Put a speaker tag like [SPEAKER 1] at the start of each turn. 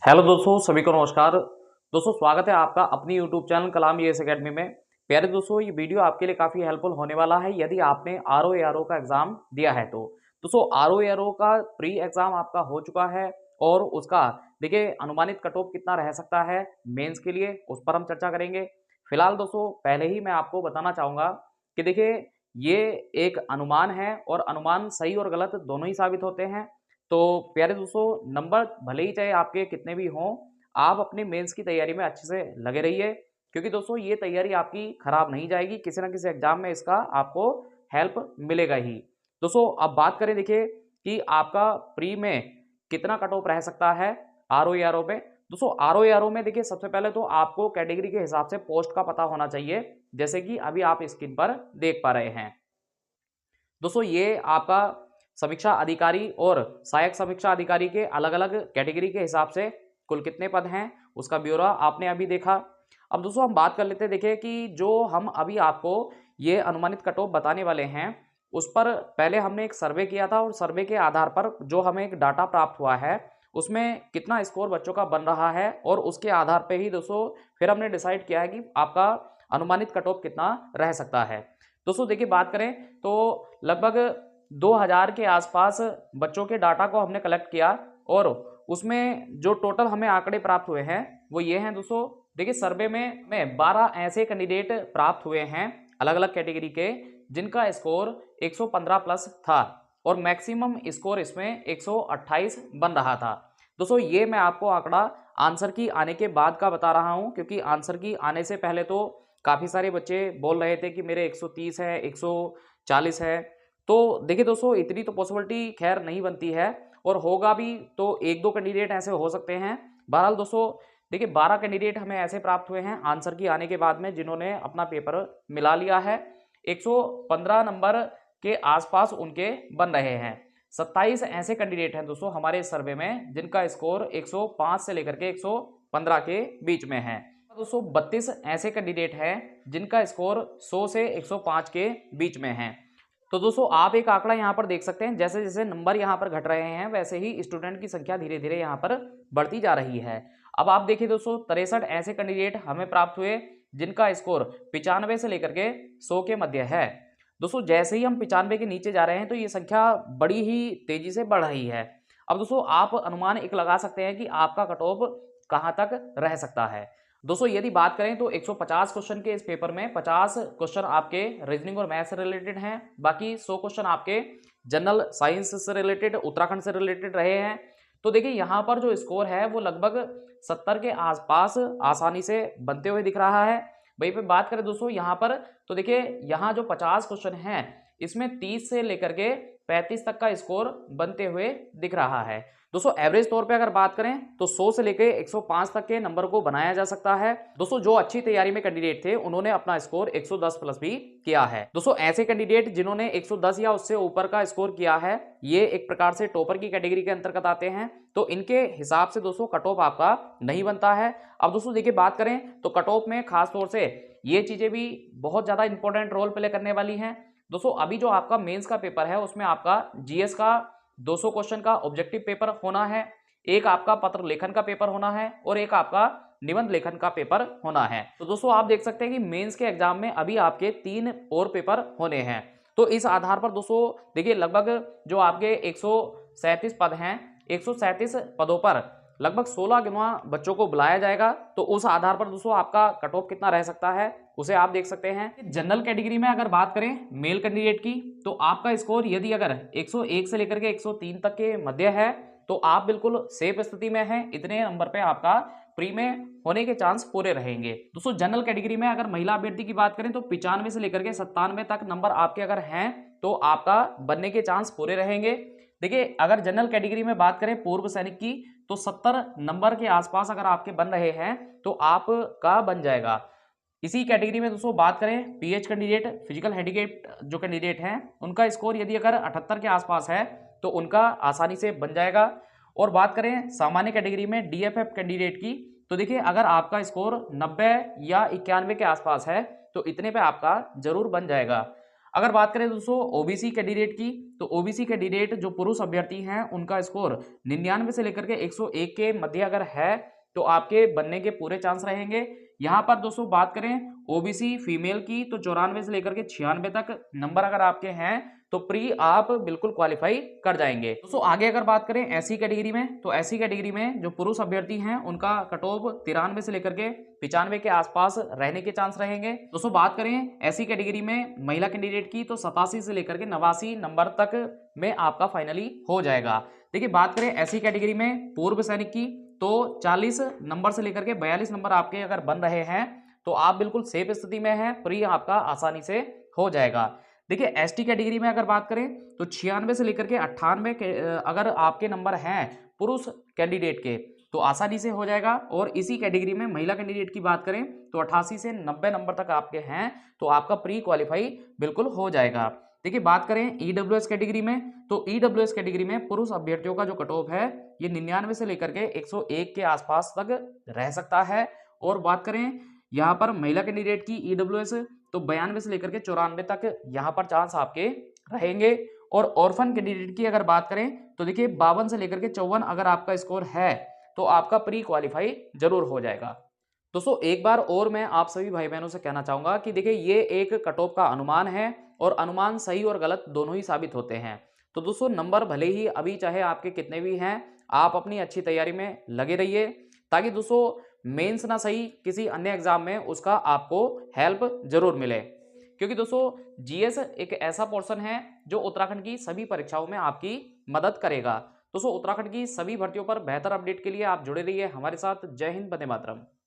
[SPEAKER 1] Hello दोस्तों, सभी को नमस्कार। दोस्तों, स्वागत है आपका अपनी यूट्यूब चैनल कलाम ईएएस एकेडमी में। प्यारे दोस्तों, ये वीडियो आपके लिए काफ़ी हेल्पफुल होने वाला है यदि आपने आरओ एआरओ का एग्ज़ाम दिया है तो। दोस्तों, आरओ एआरओ का प्री एग्ज़ाम आपका हो चुका है और उसका देखिए अनुमानित कट ऑफ कितना रह सकता है मेंस के लिए, उस पर हम चर्चा करेंगे। फिलहाल दोस्तों, पहले ही मैं आपको बताना चाहूँगा कि देखिए ये एक अनुमान है और अनुमान सही और गलत दोनों ही साबित होते हैं। तो प्यारे दोस्तों, नंबर भले ही चाहे आपके कितने भी हों, आप अपने मेंस की तैयारी में अच्छे से लगे रहिए, क्योंकि दोस्तों ये तैयारी आपकी खराब नहीं जाएगी, किसी ना किसी एग्जाम में इसका आपको हेल्प मिलेगा ही। दोस्तों, अब बात करें देखिए कि आपका प्री में कितना कट ऑफ रह सकता है आरओ आरओ में। दोस्तों, आरओ आरओ में देखिए सबसे पहले तो आपको कैटेगरी के हिसाब से पोस्ट का पता होना चाहिए, जैसे कि अभी आप स्क्रीन पर देख पा रहे हैं। दोस्तों, ये आपका समीक्षा अधिकारी और सहायक समीक्षा अधिकारी के अलग अलग कैटेगरी के हिसाब से कुल कितने पद हैं उसका ब्यौरा आपने अभी देखा। अब दोस्तों, हम बात कर लेते हैं देखिए कि जो हम अभी आपको ये अनुमानित कट ऑफ बताने वाले हैं, उस पर पहले हमने एक सर्वे किया था और सर्वे के आधार पर जो हमें एक डाटा प्राप्त हुआ है उसमें कितना स्कोर बच्चों का बन रहा है, और उसके आधार पर ही दोस्तों फिर हमने डिसाइड किया है कि आपका अनुमानित कट ऑफ कितना रह सकता है। दोस्तों देखिए, बात करें तो लगभग 2000 के आसपास बच्चों के डाटा को हमने कलेक्ट किया और उसमें जो टोटल हमें आंकड़े प्राप्त हुए हैं वो ये हैं दोस्तों। देखिए, सर्वे में 12 ऐसे कैंडिडेट प्राप्त हुए हैं अलग अलग कैटेगरी के, जिनका स्कोर 115 प्लस था और मैक्सिमम स्कोर इसमें 128 बन रहा था। दोस्तों, ये मैं आपको आंकड़ा आंसर की आने के बाद का बता रहा हूं, क्योंकि आंसर की आने से पहले तो काफ़ी सारे बच्चे बोल रहे थे कि मेरे 130 है, 140 है। तो देखिए दोस्तों, इतनी तो पॉसिबिलिटी खैर नहीं बनती है, और होगा भी तो एक दो कैंडिडेट ऐसे हो सकते हैं। बहरहाल दोस्तों, देखिए 12 कैंडिडेट हमें ऐसे प्राप्त हुए हैं आंसर की आने के बाद में, जिन्होंने अपना पेपर मिला लिया है। 115 नंबर के आसपास उनके बन रहे हैं। 27 ऐसे कैंडिडेट हैं दोस्तों हमारे सर्वे में जिनका स्कोर 105 से लेकर के 115 के बीच में है। दोस्तों, 32 ऐसे कैंडिडेट हैं जिनका स्कोर 100 से 105 के बीच में है। तो दोस्तों, आप एक आंकड़ा यहाँ पर देख सकते हैं, जैसे जैसे नंबर यहाँ पर घट रहे हैं वैसे ही स्टूडेंट की संख्या धीरे धीरे यहाँ पर बढ़ती जा रही है। अब आप देखिए दोस्तों, 63 ऐसे कैंडिडेट हमें प्राप्त हुए जिनका स्कोर 95 से लेकर के 100 के मध्य है। दोस्तों, जैसे ही हम 95 के नीचे जा रहे हैं तो ये संख्या बड़ी ही तेजी से बढ़ रही है। अब दोस्तों, आप अनुमान एक लगा सकते हैं कि आपका कट ऑफ कहाँ तक रह सकता है। दोस्तों, यदि बात करें तो 150 क्वेश्चन के इस पेपर में 50 क्वेश्चन आपके रीजनिंग और मैथ से रिलेटेड हैं, बाकी 100 क्वेश्चन आपके जनरल साइंस से रिलेटेड, उत्तराखंड से रिलेटेड रहे हैं। तो देखिए, यहाँ पर जो स्कोर है वो लगभग 70 के आसपास आसानी से बनते हुए दिख रहा है। वहीं पे बात करें दोस्तों यहाँ पर, तो देखिए यहाँ जो 50 क्वेश्चन हैं इसमें 30 से लेकर के 35 तक का स्कोर बनते हुए दिख रहा है। दोस्तों, एवरेज तौर पे अगर बात करें तो 100 से लेकर 105 तक के नंबर को बनाया जा सकता है। दोस्तों, जो अच्छी तैयारी में कैंडिडेट थे उन्होंने अपना स्कोर 110 प्लस भी किया है। दोस्तों, ऐसे कैंडिडेट जिन्होंने 110 या उससे ऊपर का स्कोर किया है, ये एक प्रकार से टॉपर की कैटेगरी के अंतर्गत आते हैं, तो इनके हिसाब से दोस्तों कट ऑफ आपका नहीं बनता है। अब दोस्तों देखिए, बात करें तो कट ऑफ में खास तौर से ये चीजें भी बहुत ज्यादा इंपॉर्टेंट रोल प्ले करने वाली हैं। दोस्तों, अभी जो आपका मेंस का पेपर है उसमें आपका जीएस का 200 क्वेश्चन का ऑब्जेक्टिव पेपर होना है, एक आपका पत्र लेखन का पेपर होना है और एक आपका निबंध लेखन का पेपर होना है। तो दोस्तों, आप देख सकते हैं कि मेंस के एग्जाम में अभी आपके 3 और पेपर होने हैं। तो इस आधार पर दोस्तों देखिए, लगभग जो आपके 137 पद हैं, 137 पदों पर लगभग 16 गुना बच्चों को बुलाया जाएगा। तो उस आधार पर दोस्तों आपका कट ऑफ कितना रह सकता है उसे आप देख सकते हैं। जनरल कैटेगरी में अगर बात करें मेल कैंडिडेट की, तो आपका स्कोर यदि अगर 101 से लेकर के 103 तक के मध्य है तो आप बिल्कुल सेफ स्थिति में हैं। इतने नंबर पे आपका प्री में होने के चांस पूरे रहेंगे। दोस्तों, जनरल कैटेगरी में अगर महिला अभ्यर्थी की बात करें तो 95 से लेकर के 97 तक नंबर आपके अगर हैं तो आपका बनने के चांस पूरे रहेंगे। देखिए, अगर जनरल कैटेगरी में बात करें पूर्व सैनिक की, तो 70 नंबर के आसपास अगर आपके बन रहे हैं तो आपका बन जाएगा। इसी कैटेगरी में दोस्तों बात करें पीएच कैंडिडेट, फिजिकल हैंडीकैप जो कैंडिडेट हैं, उनका स्कोर यदि अगर 78 के आसपास है तो उनका आसानी से बन जाएगा। और बात करें सामान्य कैटेगरी में डीएफएफ कैंडिडेट की, तो देखिए अगर आपका स्कोर 90 या 91 के आसपास है तो इतने पे आपका जरूर बन जाएगा। अगर बात करें दोस्तों ओबीसी कैंडिडेट की, तो ओबीसी कैंडिडेट जो पुरुष अभ्यर्थी हैं उनका स्कोर 99 से लेकर के 101 के मध्य अगर है तो आपके बनने के पूरे चांस रहेंगे। यहाँ पर दोस्तों बात करें ओबीसी फीमेल की, तो 94 से लेकर के 96 तक नंबर अगर आपके हैं तो प्री आप बिल्कुल क्वालिफाई कर जाएंगे। दोस्तों आगे अगर बात करें एससी कैटेगरी में, तो एससी कैटेगरी में जो पुरुष अभ्यर्थी हैं उनका कट ऑफ 93 से लेकर के 95 के आसपास रहने के चांस रहेंगे। दोस्तों बात करें एससी कैटेगरी में महिला कैंडिडेट की, तो 87 से लेकर के 89 नंबर तक में आपका फाइनली हो जाएगा। देखिए बात करें एससी कैटेगरी में पूर्व सैनिक की, तो 40 नंबर से लेकर के 42 नंबर आपके अगर बन रहे हैं तो आप बिल्कुल सेफ स्थिति में हैं, प्री आपका आसानी से हो जाएगा। देखिए एसटी कैटेगरी में अगर बात करें तो 96 से लेकर के 98 के अगर आपके नंबर हैं पुरुष कैंडिडेट के तो आसानी से हो जाएगा। और इसी कैटेगरी में महिला कैंडिडेट की बात करें तो 88 से 90 नंबर तक आपके हैं तो आपका प्री क्वालिफाई बिल्कुल हो जाएगा। देखिए बात करें ईडब्ल्यूएस कैटेगरी में, तो ईडब्ल्यूएस कैटेगरी में पुरुष अभ्यर्थियों का जो कट ऑफ है ये 99 से लेकर के 101 के आसपास तक रह सकता है। और बात करें यहाँ पर महिला कैंडिडेट की ईडब्ल्यूएस, तो 92 से लेकर के 94 तक यहाँ पर चांस आपके रहेंगे। और ऑर्फन कैंडिडेट की अगर बात करें तो देखिए 52 से लेकर के 54 अगर आपका स्कोर है तो आपका प्री क्वालिफाई जरूर हो जाएगा। दोस्तों एक बार और मैं आप सभी भाई बहनों से कहना चाहूंगा कि देखिए ये एक कट ऑफ का अनुमान है और अनुमान सही और गलत दोनों ही साबित होते हैं। तो दोस्तों नंबर भले ही अभी चाहे आपके कितने भी हैं, आप अपनी अच्छी तैयारी में लगे रहिए ताकि दोस्तों मेंस ना सही किसी अन्य एग्जाम में उसका आपको हेल्प जरूर मिले। क्योंकि दोस्तों जीएस एक ऐसा पोर्शन है जो उत्तराखंड की सभी परीक्षाओं में आपकी मदद करेगा। दोस्तों उत्तराखंड की सभी भर्तियों पर बेहतर अपडेट के लिए आप जुड़े रहिए हमारे साथ। जय हिंद, वंदे मातरम।